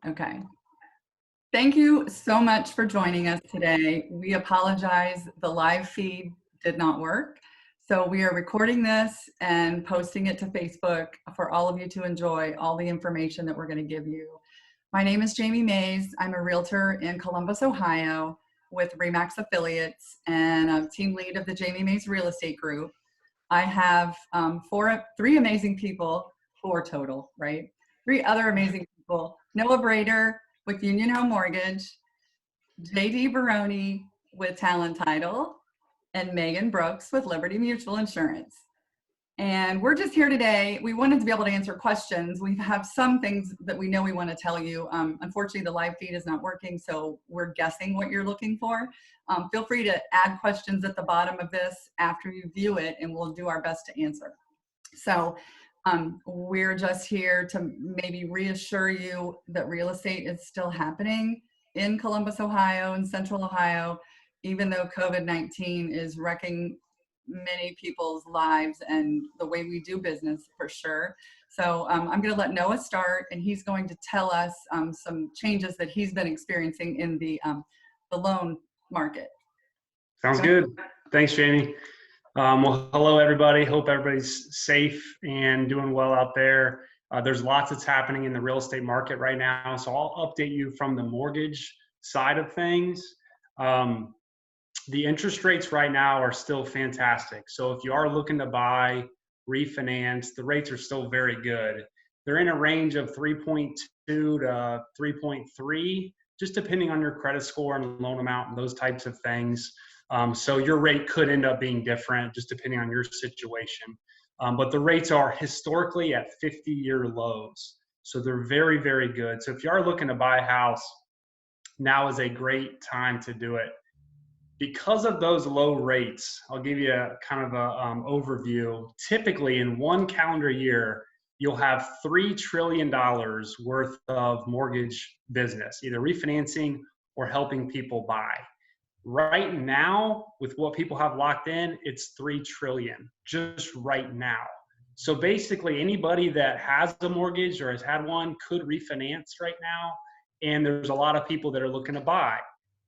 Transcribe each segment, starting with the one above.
Okay. Thank you so much for joining us today. We apologize, the live feed did not work. So we are recording this and posting it to Facebook for all of you to enjoy all the information that we're going to give you. My name is Jamie Mays. I'm a realtor in Columbus, Ohio with RE/MAX Affiliates and a team lead of the Jamie Mays Real Estate Group. I have three amazing people, four total, right? Three other amazing people. Noah Brader with Union Home Mortgage, JD Baroni with Talent Title, and Megan Brooks with Liberty Mutual Insurance. And we're just here today. We wanted to be able to answer questions. We have some things that we know we want to tell you. Unfortunately, the live feed is not working, so we're guessing what you're looking for. Feel free to add questions at the bottom of this after you view it, and we'll do our best to answer. So we're just here to maybe reassure you that real estate is still happening in Columbus, Ohio, and Central Ohio, even though COVID-19 is wrecking many people's lives and the way we do business for sure. So I'm going to let Noah start, and he's going to tell us some changes that he's been experiencing in the loan market. Sounds good. Thanks, Jamie. Well, hello, everybody. Hope everybody's safe and doing well out there. There's lots that's happening in the real estate market right now. So I'll update you from the mortgage side of things. The interest rates right now are still fantastic. So if you are looking to buy, refinance, the rates are still very good. They're in a range of 3.2 to 3.3, just depending on your credit score and loan amount and those types of things. So your rate could end up being different just depending on your situation. But the rates are historically at 50-year lows. So they're very, very good. So if you are looking to buy a house, now is a great time to do it. Because of those low rates, I'll give you a kind of a overview. Typically in one calendar year, you'll have $3 trillion worth of mortgage business, either refinancing or helping people buy. Right now, with what people have locked in, it's $3 trillion just right now. So basically anybody that has a mortgage or has had one could refinance right now. And there's a lot of people that are looking to buy.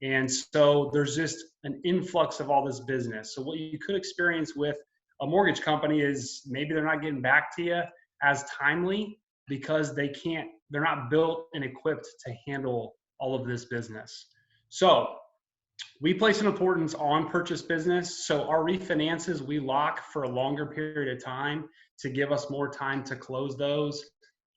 And so there's just an influx of all this business. So what you could experience with a mortgage company is maybe they're not getting back to you as timely because they're not built and equipped to handle all of this business. So we place an importance on purchase business. So our refinances, we lock for a longer period of time to give us more time to close those.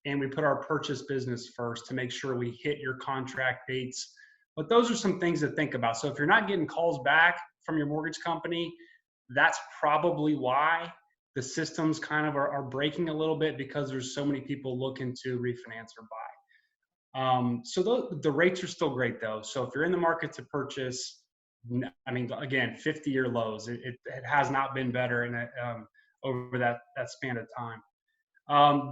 And we put our purchase business first to make sure we hit your contract dates. But those are some things to think about. So if you're not getting calls back from your mortgage company, that's probably why the systems kind of are breaking a little bit, because there's so many people looking to refinance or buy. So the rates are still great though. So if you're in the market to purchase, I mean, again, 50-year lows, it has not been better in over that span of time.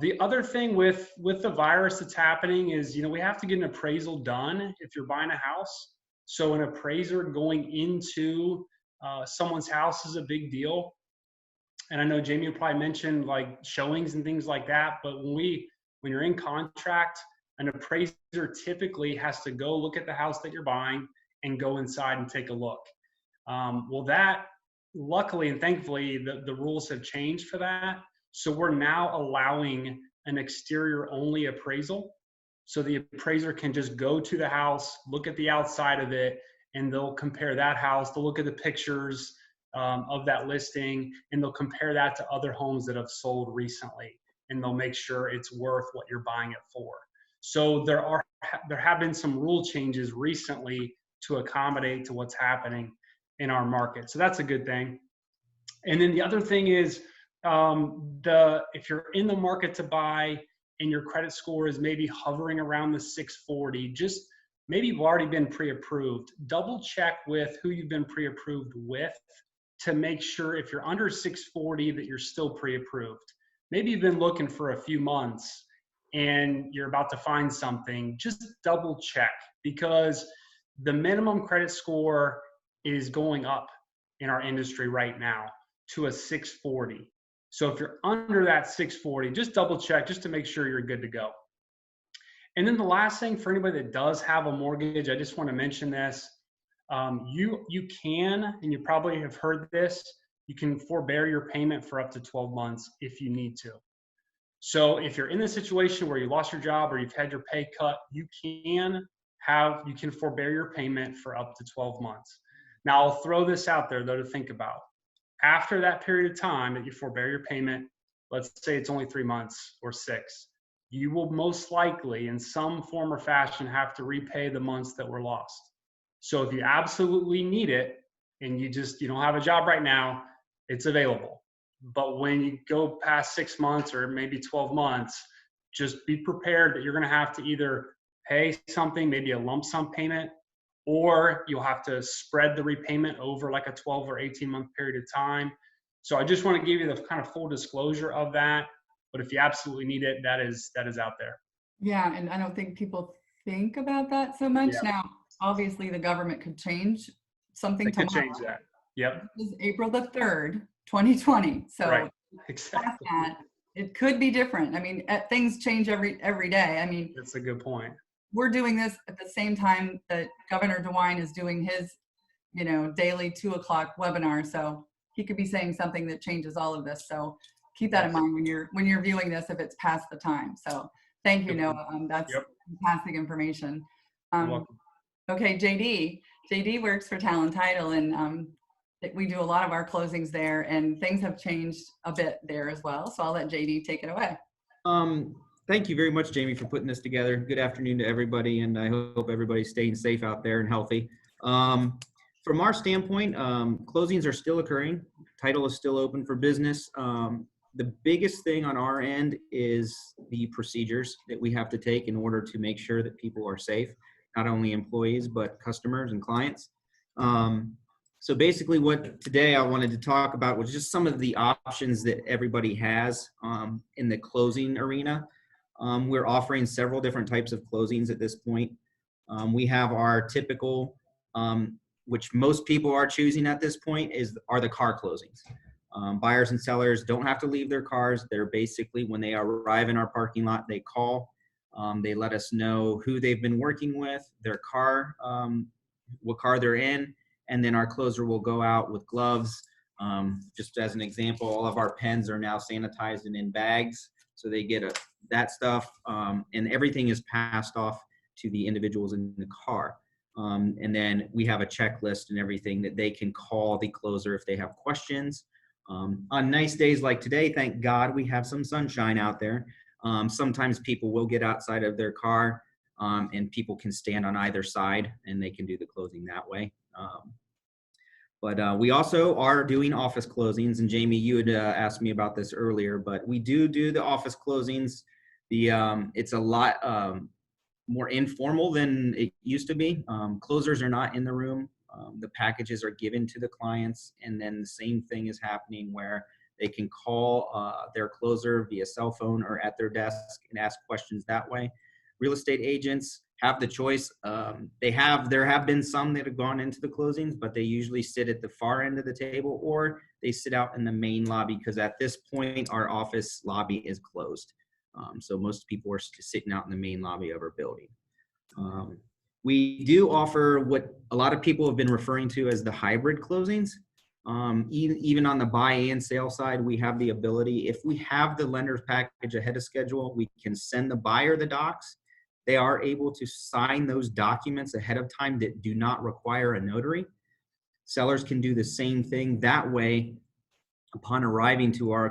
The other thing with the virus that's happening is, we have to get an appraisal done if you're buying a house. So an appraiser going into someone's house is a big deal. And I know Jamie will probably mention like showings and things like that. But when you're in contract, an appraiser typically has to go look at the house that you're buying and go inside and take a look. Well, that luckily and thankfully, the rules have changed for that. So we're now allowing an exterior only appraisal. So the appraiser can just go to the house, look at the outside of it, and they'll compare that house. They'll look at the pictures of that listing, and they'll compare that to other homes that have sold recently, and they'll make sure it's worth what you're buying it for. So there have been some rule changes recently to accommodate to what's happening in our market. So that's a good thing. And then the other thing is, if you're in the market to buy and your credit score is maybe hovering around the 640, just maybe you've already been pre-approved, double check with who you've been pre-approved with to make sure if you're under 640 that you're still pre-approved. Maybe you've been looking for a few months and you're about to find something, just double check, because the minimum credit score is going up in our industry right now to a 640. So if you're under that 640, just double check just to make sure you're good to go. And then the last thing for anybody that does have a mortgage, I just want to mention this. You can, and you probably have heard this, you can forbear your payment for up to 12 months if you need to. So if you're in a situation where you lost your job or you've had your pay cut, you can forbear your payment for up to 12 months. Now I'll throw this out there though to think about. After that period of time that you forbear your payment, let's say it's only 3 months or 6, you will most likely in some form or fashion have to repay the months that were lost. So if you absolutely need it and you don't have a job right now, it's available. But when you go past 6 months or maybe 12 months, just be prepared that you're going to have to either pay something, maybe a lump sum payment, or you'll have to spread the repayment over like a 12 or 18-month period of time. So I just want to give you the kind of full disclosure of that. But if you absolutely need it, that is out there. Yeah, and I don't think people think about that so much. Yeah. Now, obviously, the government could change something They could tomorrow. change that. Yep. This is April the 3rd, 2020. So right. Exactly. That, it could be different. I mean, things change every day. I mean, that's a good point. We're doing this at the same time that Governor DeWine is doing his, daily 2:00 webinar. So he could be saying something that changes all of this. So keep that in mind when you're viewing this, if it's past the time. So thank you, Noah. That's fantastic information. You're welcome. Okay, JD works for Talent Title, and we do a lot of our closings there, and things have changed a bit there as well. So I'll let JD take it away. Thank you very much, Jamie, for putting this together. Good afternoon to everybody, and I hope everybody's staying safe out there and healthy. From our standpoint, closings are still occurring. Title is still open for business. The biggest thing on our end is the procedures that we have to take in order to make sure that people are safe, not only employees, but customers and clients. So basically what today I wanted to talk about was just some of the options that everybody has in the closing arena. We're offering several different types of closings at this point. We have our typical, which most people are choosing at this point, are the car closings. Buyers and sellers don't have to leave their cars. They're basically, when they arrive in our parking lot, they call. They let us know who they've been working with, their car, what car they're in, and then our closer will go out with gloves. Just as an example, all of our pens are now sanitized and in bags. So they get that stuff, and everything is passed off to the individuals in the car. And then we have a checklist and everything that they can call the closer if they have questions. On nice days like today, thank God we have some sunshine out there. Sometimes people will get outside of their car, and people can stand on either side and they can do the closing that way. But we also are doing office closings, and Jamie, you had asked me about this earlier, but we do the office closings. It's a lot more informal than it used to be. Closers are not in the room. The packages are given to the clients, and then the same thing is happening where they can call their closer via cell phone or at their desk and ask questions that way. Real estate agents have the choice. There have been some that have gone into the closings, but they usually sit at the far end of the table, or they sit out in the main lobby, because at this point our office lobby is closed. So most people are sitting out in the main lobby of our building. We do offer what a lot of people have been referring to as the hybrid closings. Even on the buy and sale side, we have the ability, if we have the lender's package ahead of schedule, we can send the buyer the docs. They are able to sign those documents ahead of time that do not require a notary. Sellers can do the same thing. That way, upon arriving to our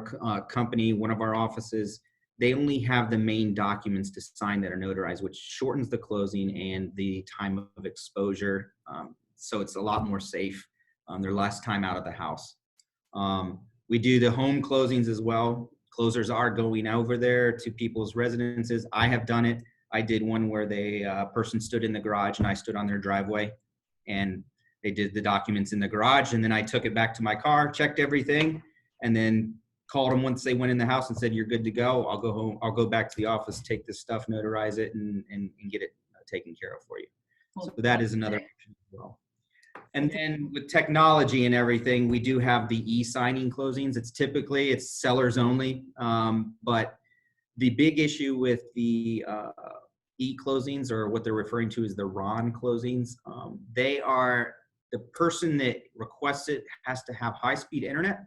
company, one of our offices, they only have the main documents to sign that are notarized, which shortens the closing and the time of exposure. So it's a lot more safe. They're less time out of the house. We do the home closings as well. Closers are going over there to people's residences. I have done it. I did one where the person stood in the garage and I stood on their driveway, and they did the documents in the garage, and then I took it back to my car, checked everything, and then called them once they went in the house and said, "You're good to go. I'll go home. I'll go back to the office, take this stuff, notarize it, and get it taken care of for you." So that is another option as well. And then with technology and everything, we do have the e-signing closings. It's sellers only, but the big issue with the e-closings, or what they're referring to as the RON closings. They are, the person that requests it has to have high-speed internet.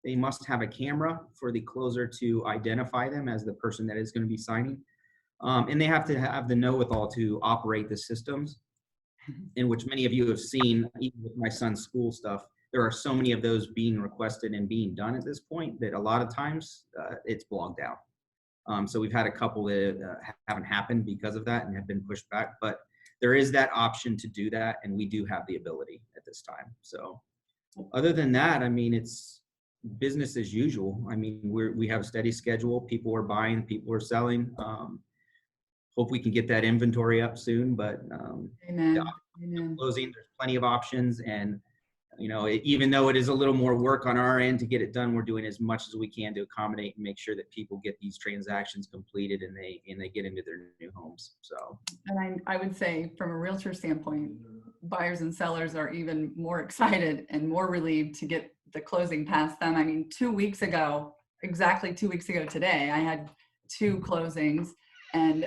They must have a camera for the closer to identify them as the person that is going to be signing. And they have to have the know-it-all to operate the systems, in which many of you have seen, even with my son's school stuff. There are so many of those being requested and being done at this point that a lot of times it's bogged down. So we've had a couple that haven't happened because of that and have been pushed back, but there is that option to do that, and we do have the ability at this time. So other than that, I mean, it's business as usual. I mean, we have a steady schedule. People are buying, people are selling. Hope we can get that inventory up soon, but Amen. closing, there's plenty of options. And, you know, even though it is a little more work on our end to get it done, we're doing as much as we can to accommodate and make sure that people get these transactions completed and they get into their new homes. So, and I would say from a realtor standpoint, buyers and sellers are even more excited and more relieved to get the closing past them. I mean, 2 weeks ago, exactly 2 weeks ago today, I had 2 closings and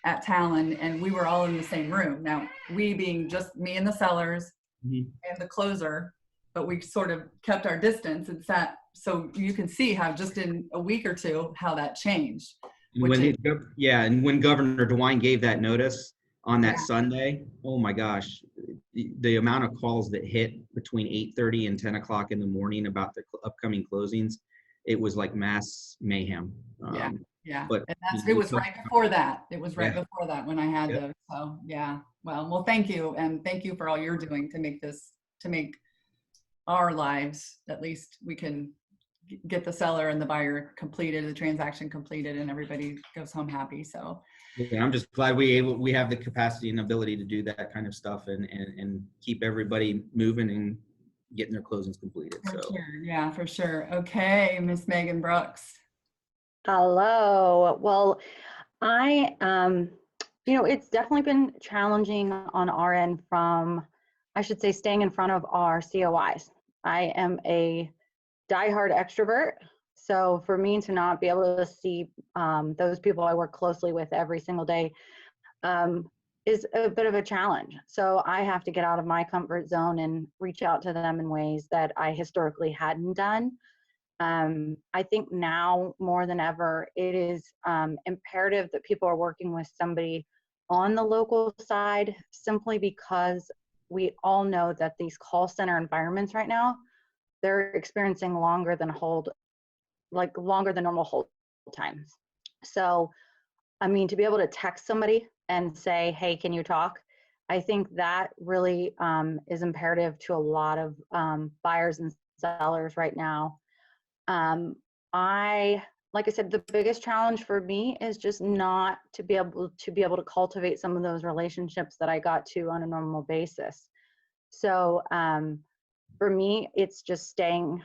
at Talon, and we were all in the same room. Now, we being just me and the sellers and the closer, but we sort of kept our distance and sat, so you can see how just in a week or two, how that changed. And when Governor DeWine gave that notice on that Sunday, oh my gosh, the amount of calls that hit between 8:30 and 10 o'clock in the morning about the upcoming closings, it was like mass mayhem. Yeah, but and it was right before that. It was right before that when I had those. So yeah, well, thank you, and thank you for all you're doing to make our lives, at least we can get the seller and the buyer completed, the transaction completed, and everybody goes home happy. So yeah, I'm just glad we have the capacity and ability to do that kind of stuff and keep everybody moving and getting their closings completed. For sure. Yeah, for sure. Okay, Miss Megan Brooks. Hello. Well, it's definitely been challenging on our end from, I should say, staying in front of our COIs. I am a diehard extrovert. So for me to not be able to see those people I work closely with every single day is a bit of a challenge. So I have to get out of my comfort zone and reach out to them in ways that I historically hadn't done. I think now more than ever, it is imperative that people are working with somebody on the local side, simply because we all know that these call center environments right now, they're experiencing longer than normal hold times. So, I mean, to be able to text somebody and say, hey, can you talk? I think that really is imperative to a lot of buyers and sellers right now. Like I said, the biggest challenge for me is just not to be able to cultivate some of those relationships that I got to on a normal basis. So for me, it's just staying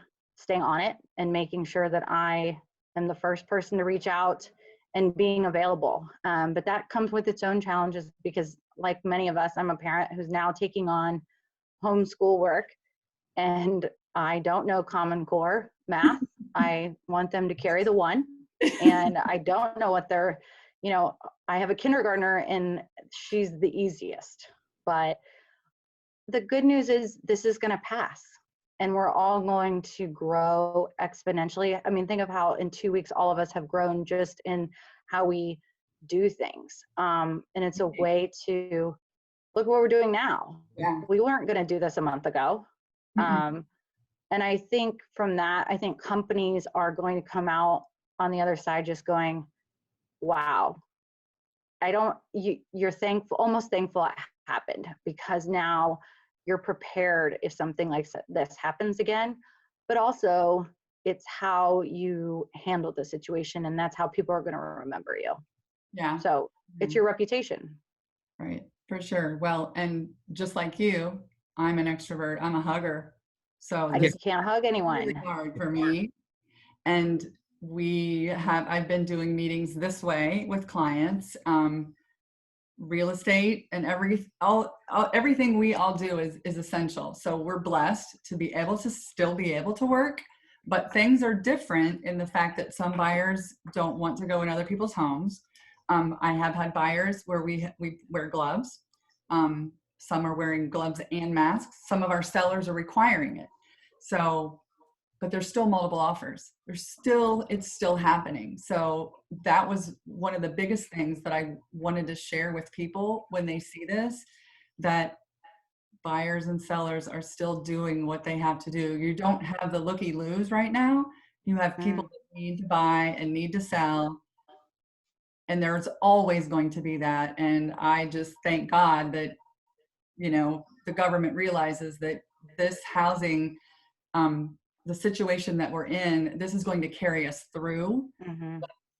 on it and making sure that I am the first person to reach out and being available. But that comes with its own challenges because, like many of us, I'm a parent who's now taking on homeschool work, and I don't know Common Core math. I want them to carry the 1, and I don't know what they're, I have a kindergartner and she's the easiest, but the good news is this is going to pass and we're all going to grow exponentially. I mean, think of how in 2 weeks, all of us have grown just in how we do things. And it's a way to look what we're doing now. Yeah. We weren't going to do this a month ago. And I think from that, I think companies are going to come out on the other side just going, wow, you're thankful, almost thankful it happened, because now you're prepared if something like this happens again. But also it's how you handle the situation, and that's how people are going to remember you. Yeah. So it's your reputation. Right, for sure. Well, and just like you, I'm an extrovert. I'm a hugger. So I just can't hug anyone. Really hard for me. And I've been doing meetings this way with clients, real estate, and everything we all do is essential. So we're blessed to be able to still be able to work, but things are different in the fact that some buyers don't want to go in other people's homes. I have had buyers where we wear gloves. Some are wearing gloves and masks. Some of our sellers are requiring it. So, but there's still multiple offers. It's still happening. So that was one of the biggest things that I wanted to share with people when they see this, that buyers and sellers are still doing what they have to do. You don't have the looky-loos right now. You have people that need to buy and need to sell. And there's always going to be that. And I just thank God that, you know, the government realizes that this housing, the situation that we're in, this is going to carry us through.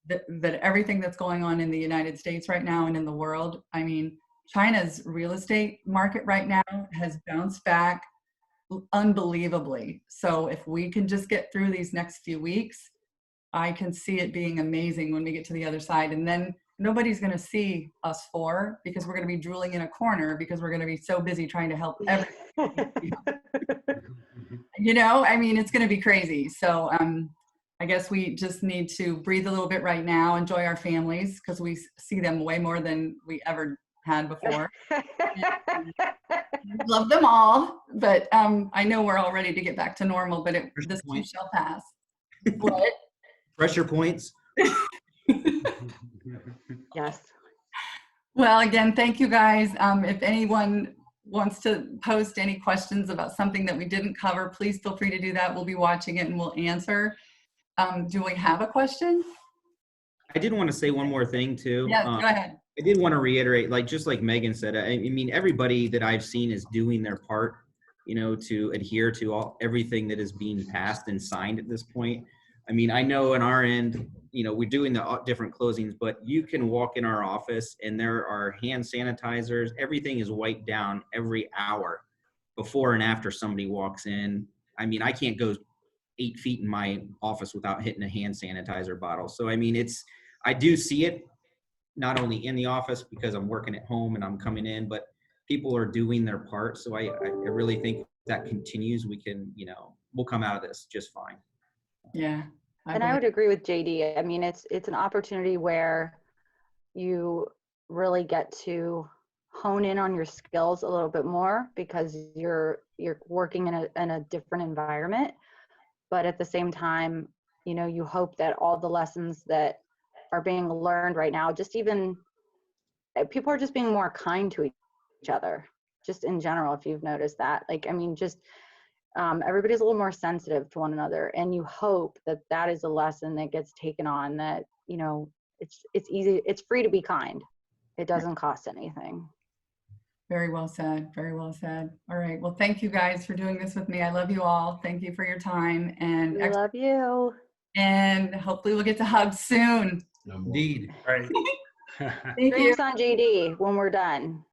That everything that's going on in the United States right now and in the world, I mean, China's real estate market right now has bounced back unbelievably. So if we can just get through these next few weeks, I can see it being amazing when we get to the other side. And then nobody's going to see us because we're going to be drooling in a corner because we're going to be so busy trying to help everybody. You know, I mean, it's going to be crazy. So I guess we just need to breathe a little bit right now, enjoy our families, because we see them way more than we ever had before. Love them all, but I know we're all ready to get back to normal, but this too shall pass. What? Pressure points. Yes. Well, again, thank you guys. If anyone wants to post any questions about something that we didn't cover, please feel free to do that. We'll be watching it and we'll answer. Do we have a question? I did want to say one more thing too. Yes, go ahead. I did want to reiterate, just like Megan said, I mean, everybody that I've seen is doing their part, you know, to adhere to everything that is being passed and signed at this point. I mean, I know on our end, you know, we're doing the different closings, but you can walk in our office and there are hand sanitizers. Everything is wiped down every hour before and after somebody walks in. I mean, I can't go 8 feet in my office without hitting a hand sanitizer bottle. So, I mean, I do see it not only in the office because I'm working at home and I'm coming in, but people are doing their part. So I really think if that continues, we can, you know, we'll come out of this just fine. Yeah. I would agree with JD. I mean, it's an opportunity where you really get to hone in on your skills a little bit more because you're working in a different environment. But at the same time, you know, you hope that all the lessons that are being learned right now, just even people are just being more kind to each other, just in general, if you've noticed that. Like, I mean, just everybody's a little more sensitive to one another, and you hope that that is a lesson that gets taken on, that, you know, it's easy, it's free to be kind. It doesn't cost anything. Very well said. Very well said. All right. Well, thank you guys for doing this with me. I love you all. Thank you for your time. And We love you. And hopefully we'll get to hug soon. Indeed. Right. Thank you. Drinks on JD when we're done.